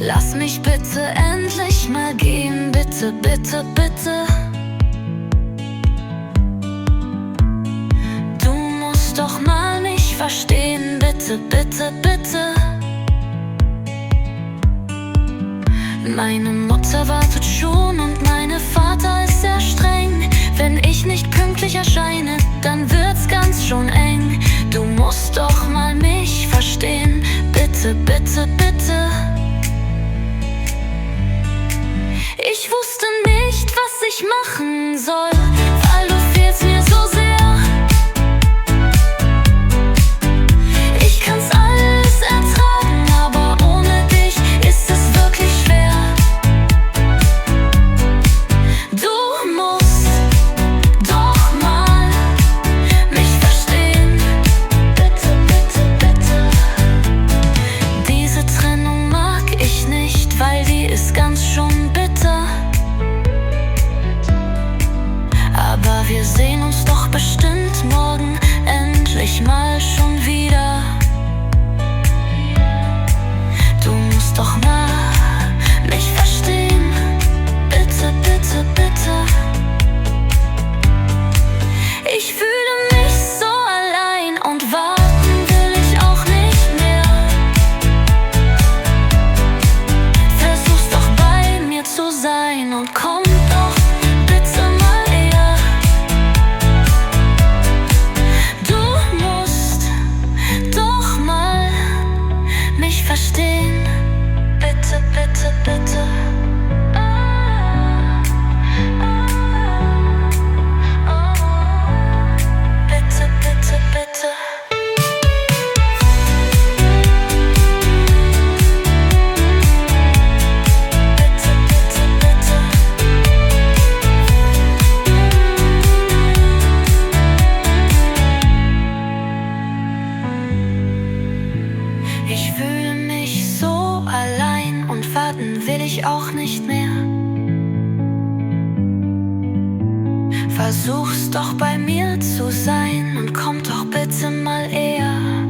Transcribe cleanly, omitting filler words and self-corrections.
Lass mich bitte endlich mal gehen, bitte, bitte, bitte. Du musst doch mal mich verstehen, bitte, bitte, bitte. Meine Mutter wartet schon und mein Vater ist sehr streng. Wenn ich nicht pünktlich erscheine, dann wird's ganz schon eng. Du musst doch mal mich verstehen, bitte, bitte, bitte. Ich wusste nicht, was ich machen soll, weil du fehlst mir so sehr. Ich kann's alles ertragen, aber ohne dich ist es wirklich schwer. Du musst doch mal mich verstehen, bitte, bitte, bitte. Diese Trennung mag ich nicht, weil die ist ganz schon bitter. Aber wir sehen uns doch bestimmt morgen endlich mal schon wieder. Du musst doch mal mich verstehen, bitte, bitte, bitte. Ich fühle mich so allein und warten will ich auch nicht mehr. Versuch's doch bei mir zu sein und komm doch bitte mal eher. Du musst doch mal mich verstehen, bitte, bitte, bitte. Bitte, bitte, bitte. Bitte, bitte, bitte. Ich fühle mich so allein und warten will ich auch nicht mehr. Versuch's doch bei mir zu sein und komm doch bitte mal eher.